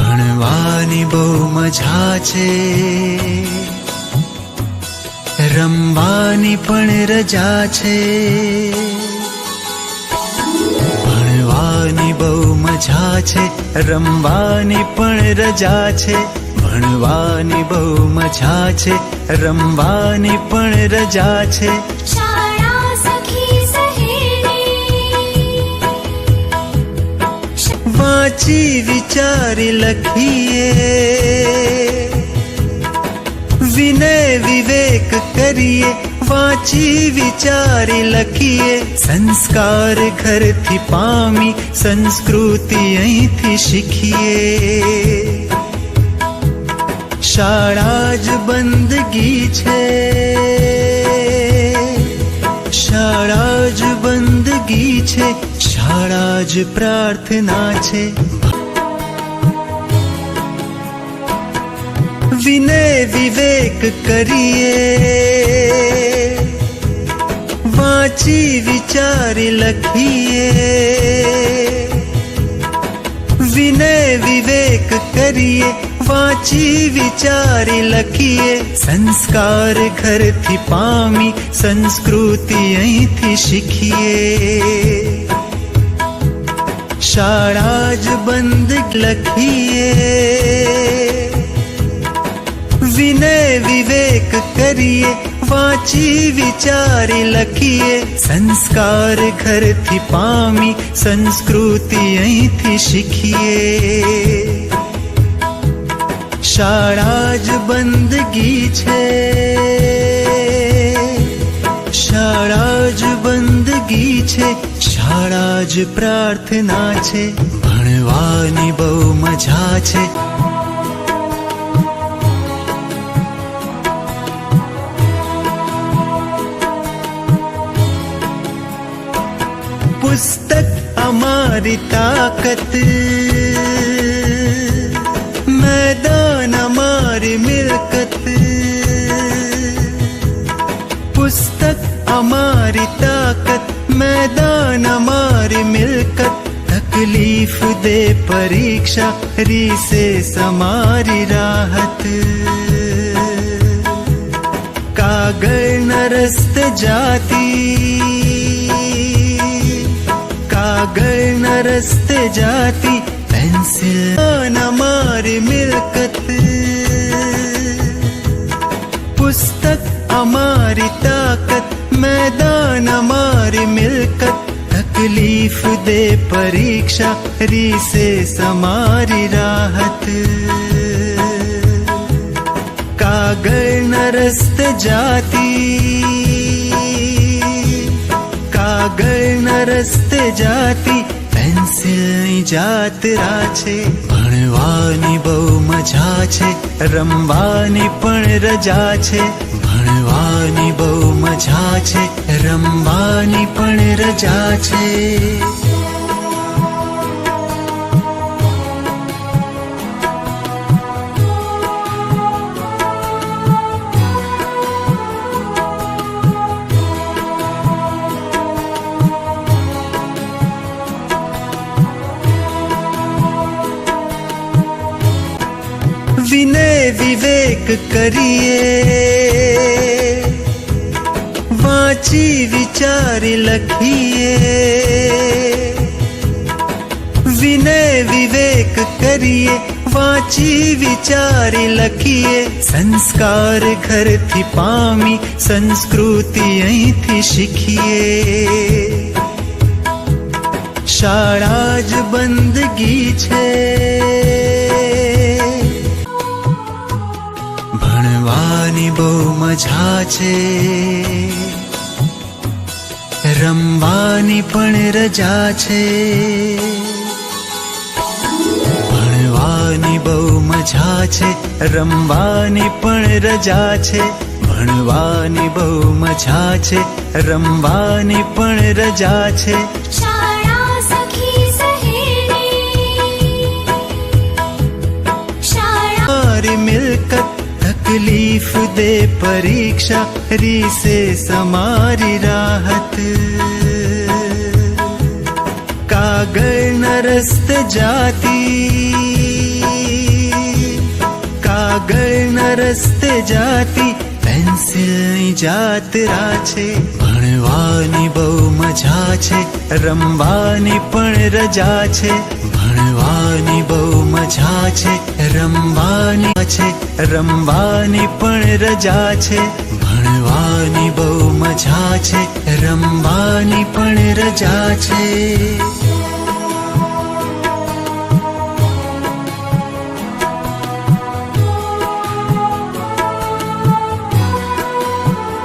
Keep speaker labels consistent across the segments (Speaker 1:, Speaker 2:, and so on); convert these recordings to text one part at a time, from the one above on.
Speaker 1: ભણવાની બહુ મજા છે, રમવાની પણ રજા છે. ભણવાની બહુ મજા છે, રમવાની પણ રજા છે. ભણવાની બહુ મજા છે, રમવાની પણ રજા છે.
Speaker 2: શાળા સખી સહેલી
Speaker 1: વાંચી વિચારી લખીએ, વિનય વિવેક કરીએ. વાંચી વિચારી લખીએ, સંસ્કાર ઘરથી પામી, સંસ્કૃતિ અહીંથી શીખીએ. શાળા જ બંદગી છે, શાળા જ બંદગી છે. શાળા જ પ્રાર્થના છે. વિનય વિવેક કરીએ, વાંચી વિચારી લખીએ. વિનય વિવેક કરીએ, વાંચી વિચારી લખીએ. સંસ્કાર ઘરથી પામી, સંસ્કૃતિ અહીંથી શીખીએ. શાળા જ બંદ લખીએ, વિનય વિવેક કરીએ. વાંચી વિચારી લખીએ. સંસ્કાર ઘરથી પામી, સંસ્કૃતિ અહીંથી શીખીએ. શાળા જ બંદગી છે, શાળા જ બંદગી છે. શાળા જ પ્રાર્થના છે. ભણવાની બહુ મજા છે, પુસ્તક અમારી તાકત, मैदान हमारी मिलकत. पुस्तक हमारी ताकत, मैदान हमारी मिलकत. तकलीफ दे परीक्षा, रिसेस हमारी राहत. कागज न रस्त जाती, कागज न रस्त जाती. पेंसिल हमारी मिलकत. पुस्तक हमारी ताकत, मैदान हमारी मिलकत. तकलीफ दे परीक्षा, रिसेस हमारी राहत. कागज न रस्त जाती, कागज न रस्त जाती. પેન્સિલની જાત્રા છે. ભણવાની બહુ મજા છે, રમવાની પણ રજા છે. ભણવાની બહુ મજા છે, રમવાની પણ રજા છે. વિનય વિવેક કરીએ, વાંચી વિચારી લખીએ. વિનય વિવેક કરીએ, વાંચી વિચારી લખીએ. સંસ્કાર ઘરથી પામી, સંસ્કૃતિ અહીંથી શીખીએ. શાળા જ બંદગી છે, ભણવાની બહુ મજા છે, રમવાની પણ રજા છે. ભણવાની બહુ મજા છે, રમવાની પણ રજા છે. ભણવાની બહુ મજા છે, રમવાની પણ રજા છે.
Speaker 2: શાળા સખી સહેલી શાળા
Speaker 1: મિલકત. तकलीफ दे परीक्षा, रिसेस हमारी राहत. कागज न रस्त जाती, આગળના રસ્તે જાતી પેન્સિલની જાતરા છે. ભણવાની બહુ મજા છે, રમવાની પણ રજા છે. ભણવાની બહુ મજા છે, રમવાની છે, રમવાની પણ રજા છે. ભણવાની બહુ મજા છે, રમવાની પણ રજા છે.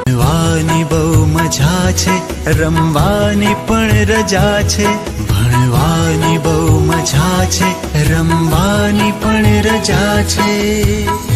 Speaker 1: ભણવાની બહુ મજા છે, રમવાની પણ રજા છે. ભણવાની બહુ મજા છે, રમવાની પણ રજા છે.